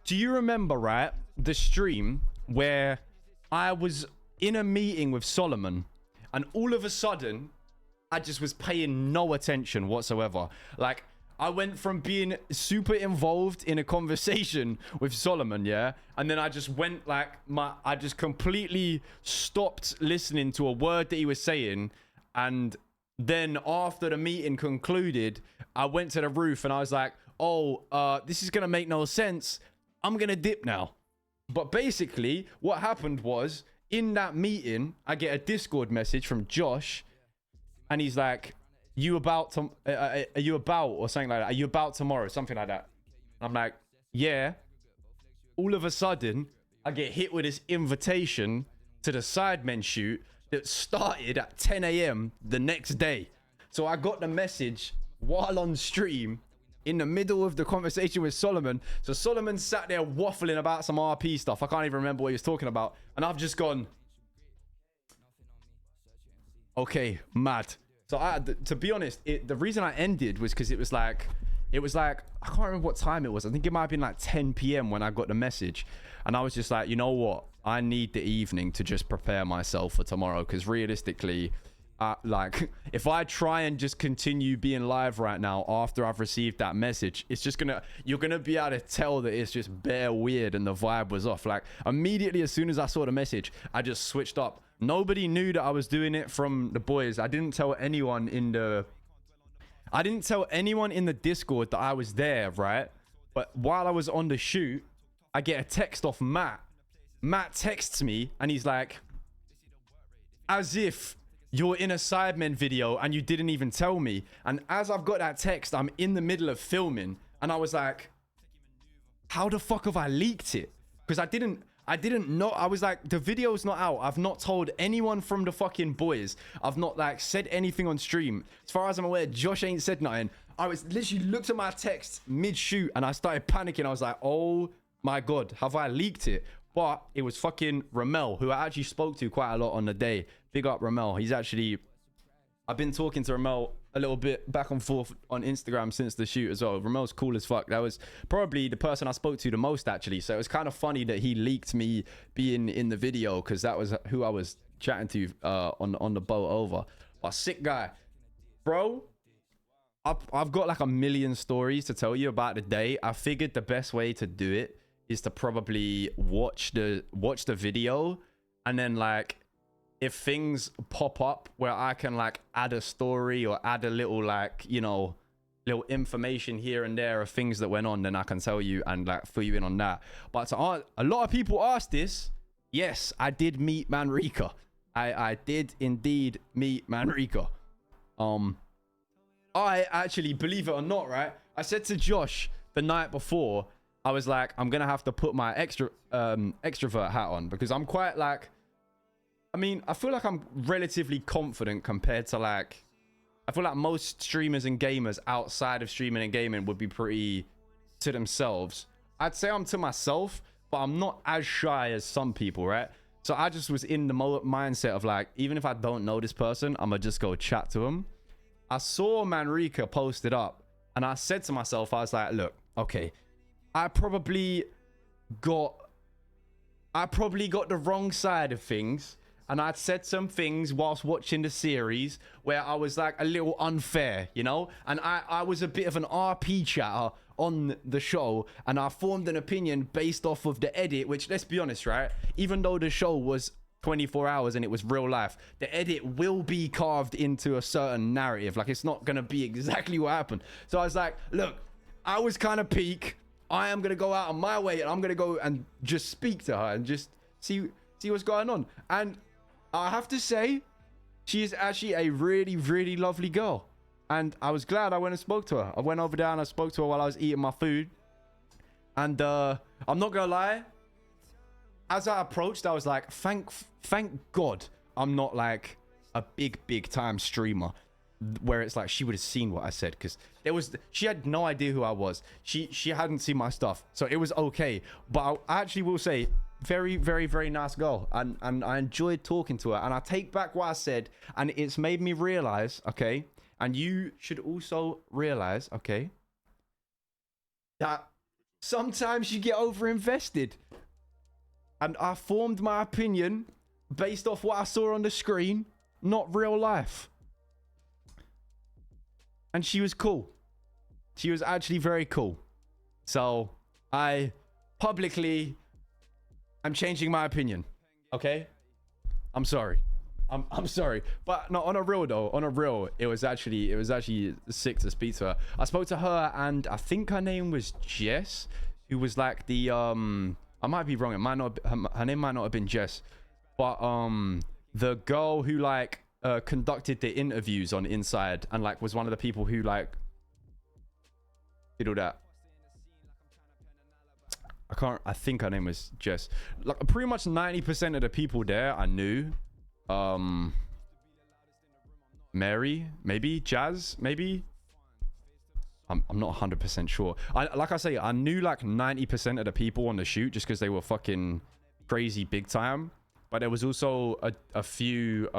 Do you remember, right, the stream where I was in a meeting with Solomon and all of a sudden I just was paying no attention whatsoever? Like, I went from being super involved in a conversation with Solomon, yeah? And then I just went like, I just completely stopped listening to a word that he was saying. And then after the meeting concluded, I went to the roof and I was like, oh, this is going to make no sense. I'm going to dip now. But basically, what happened was, in that meeting, I get a Discord message from Josh. And he's like, are you about, or something like that? Are you about tomorrow? Something like that. I'm like, yeah. All of a sudden, I get hit with this invitation to the Sidemen shoot that started at 10 a.m. the next day. So I got the message while on stream in the middle of the conversation with Solomon. So Solomon sat there waffling about some RP stuff. I can't even remember what he was talking about. And I've just gone, okay, mad. So to be honest, the reason I ended was because it was like, I can't remember what time it was. I think it might have been like 10 p.m. when I got the message. And I was just like, you know what? I need the evening to just prepare myself for tomorrow. Because realistically, like, if I try and just continue being live right now after I've received that message, it's just you're gonna be able to tell that it's just bare weird and the vibe was off. Like, immediately as soon as I saw the message, I just switched up. Nobody knew that I was doing it from the boys. I didn't tell anyone in the Discord that I was there, right? But while I was on the shoot, I get a text off Matt. Matt texts me and he's like, as if you're in a Sidemen video and you didn't even tell me. And as I've got that text, I'm in the middle of filming and I was like, how the fuck have I leaked it? Because I didn't know. I was like, the video's not out. I've not told anyone from the fucking boys. I've not like said anything on stream. As far as I'm aware, Josh ain't said nothing. I was literally looked at my text mid-shoot and I started panicking. I was like, oh my God, have I leaked it? But it was fucking Ramel, who I actually spoke to quite a lot on the day. Big up Ramel. I've been talking to Ramel a little bit back and forth on Instagram since the shoot as well. Ramel's cool as fuck. That was probably the person I spoke to the most, actually. So it was kind of funny that he leaked me being in the video, because that was who I was chatting to on the boat over. But sick guy. Bro, I've got like a million stories to tell you about the day. I figured the best way to do it is to probably watch the video, and then like, if things pop up where I can like add a story or add a little like, you know, little information here and there of things that went on, then I can tell you and like fill you in on that. But a lot of people asked this. Yes, I did meet Manrika. I did indeed meet Manrika. I actually, believe it or not, right? I said to Josh the night before, I was like, I'm gonna have to put my extrovert hat on, because I'm quite like, I mean, I feel like I'm relatively confident compared to like, I feel like most streamers and gamers outside of streaming and gaming would be pretty to themselves. I'd say I'm to myself, but I'm not as shy as some people, right? So I just was in the mindset of like, even if I don't know this person, I'm gonna just go chat to him. I saw Manrika posted up and I said to myself, I was like, look, okay, I probably got the wrong side of things. And I'd said some things whilst watching the series where I was like a little unfair, you know? And I was a bit of an RP chatter on the show. And I formed an opinion based off of the edit, which, let's be honest, right? Even though the show was 24 hours and it was real life, the edit will be carved into a certain narrative. Like, it's not going to be exactly what happened. So I was like, look, I was kind of peak. I am going to go out on my way and I'm going to go and just speak to her and just see what's going on. And I have to say, she is actually a really, really lovely girl. And I was glad I went and spoke to her. I went over there and I spoke to her while I was eating my food. And I'm not going to lie. As I approached, I was like, thank God I'm not like a big time streamer, where it's like she would have seen what I said, because she had no idea who I was. She hadn't seen my stuff. So it was okay. But I actually will say, very, very, very nice girl, and I enjoyed talking to her, and I take back what I said, and it's made me realize, okay, and you should also realize, okay, that Sometimes you get overinvested. And I formed my opinion based off what I saw on the screen, not real life. And she was cool. She was actually very cool. So I publicly am changing my opinion. Okay? I'm sorry. I'm sorry. But no, on a real though, it was actually sick to speak to her. I spoke to her and I think her name was Jess, who was like the I might be wrong. It might not her name might not have been Jess. But the girl who like conducted the interviews on Inside and like was one of the people who like did all that. I think her name was Jess. Like pretty much 90% of the people there I knew. Mary, maybe Jazz, maybe. I'm not 100% sure. Like I say, I knew like 90% of the people on the shoot just because they were fucking crazy big time. But there was also a few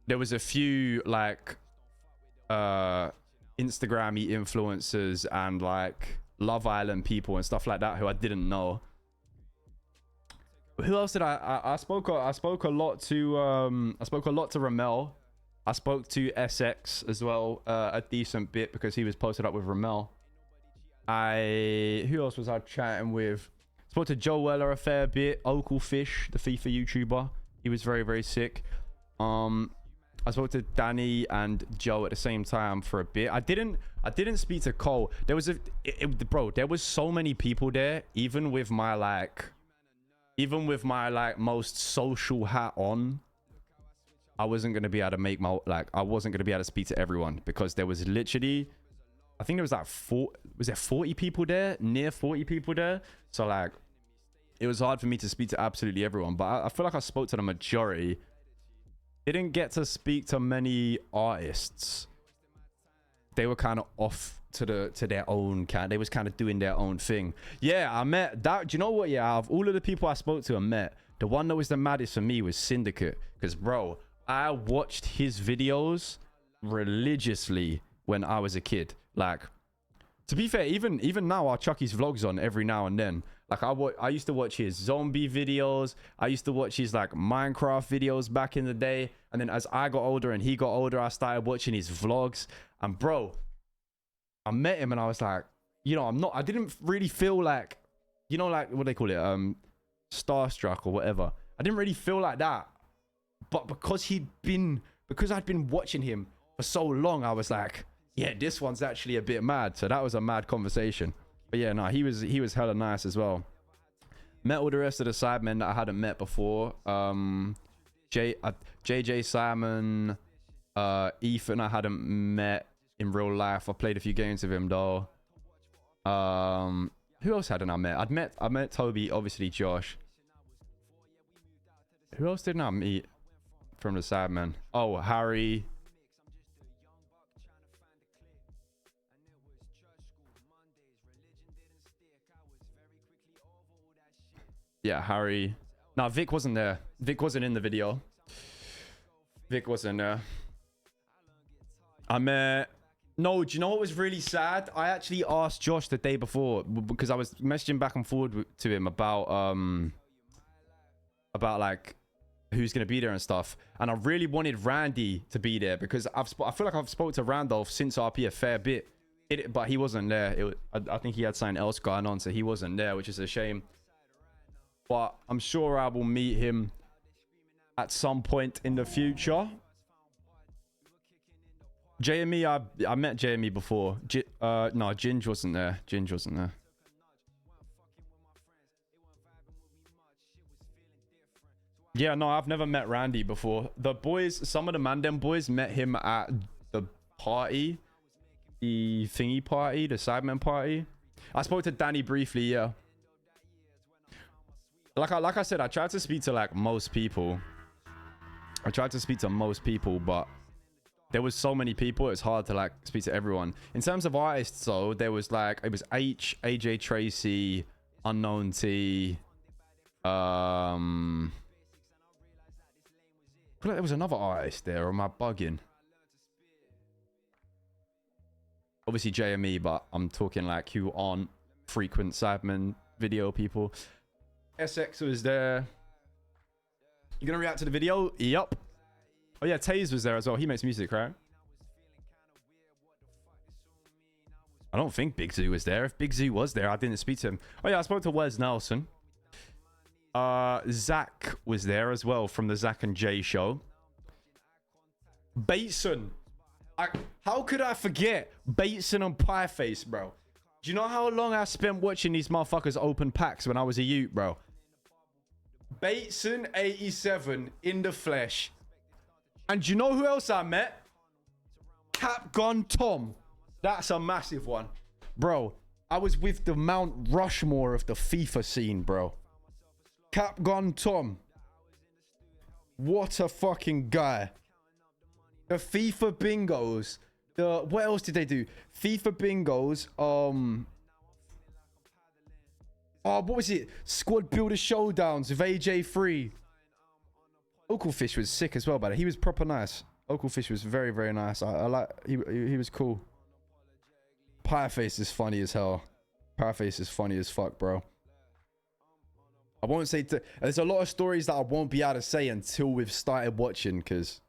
there was a few like Instagrammy influencers and like Love Island people and stuff like that who I didn't know. Who else did I spoke a lot to Ramel. I spoke to SX as well a decent bit because he was posted up with Ramel. Who else was I chatting with? Spoke to Joe Weller a fair bit. Ocal Fish, the FIFA YouTuber. He was very, very sick. I spoke to Danny and Joe at the same time for a bit. I didn't speak to Cole. There was bro, there was so many people there, even with my like most social hat on. I wasn't gonna be able to make my I wasn't gonna be able to speak to everyone because there was literally, I think there was like 40 people there, near 40 people there. So like, it was hard for me to speak to absolutely everyone. But I feel like I spoke to the majority. Didn't get to speak to many artists. They were kind of off to their own kind. They was kind of doing their own thing. Yeah, I met that. Do you know what? Yeah, out of all of the people I spoke to and met, the one that was the maddest for me was Syndicate. Because bro, I watched his videos religiously when I was a kid. Like, to be fair, even now I'll chuck his vlogs on every now and then. Like I used to watch his zombie videos. I used to watch his like Minecraft videos back in the day. And then as I got older and he got older, I started watching his vlogs. And bro, I met him and I was like, you know, I didn't really feel like, you know, like what they call it, starstruck or whatever. I didn't really feel like that. But because I'd been watching him for so long, I was like, yeah, this one's actually a bit mad. So that was a mad conversation. But yeah, no, he was hella nice as well. Met all the rest of the Sidemen that I hadn't met before. JJ Simon, Ethan I hadn't met in real life. I played a few games with him though. Who else hadn't I met? I met Toby, obviously Josh. Who else didn't I meet from the Sidemen? Oh, Harry. Yeah, Harry. No, Vic wasn't there. Vic wasn't in the video. Vic wasn't there. I met... No, do you know what was really sad? I actually asked Josh the day before because I was messaging back and forward to him about like who's going to be there and stuff. And I really wanted Randy to be there because I feel like I've spoke to Randolph since RP a fair bit. But he wasn't there. I think he had something else going on, so he wasn't there, which is a shame. But I'm sure I will meet him at some point in the future. JME, I met JME before. No, Ginge wasn't there. Ginge wasn't there. Yeah, no, I've never met Randy before. The boys, some of the Mandem boys met him at the party. The thingy party, the Sidemen party. I spoke to Danny briefly, yeah. Like I said, I tried to speak to like most people. But there was so many people, it's hard to like speak to everyone. In terms of artists though, there was like, it was H, AJ Tracy, Unknown T, I feel like there was another artist there, or am I bugging? obviously JME, but I'm talking like who aren't frequent Sidemen video people. SX was there. You gonna react to the video? Yup. Oh yeah, Taze was there as well. He makes music, right? I don't think Big Zoo was there. If Big Zoo was there, I didn't speak to him. Oh yeah, I spoke to Wes Nelson. Zach was there as well from the Zach and Jay show. Bateson. How could I forget Bateson and Pieface, bro? Do you know how long I spent watching these motherfuckers open packs when I was a youth, bro? Bateson 87 in the flesh. And do you know who else I met? Capgun Tom. That's a massive one. Bro, I was with the Mount Rushmore of the FIFA scene, bro. Capgun Tom. What a fucking guy. The FIFA bingos. What else did they do? FIFA bingos. Oh, what was it? Squad Builder Showdowns with AJ3. Oakelfish was sick as well, but he was proper nice. Oakelfish was very, very nice. I like. He was cool. Pieface is funny as hell. Pieface is funny as fuck, bro. I won't say. There's a lot of stories that I won't be able to say until we've started watching, because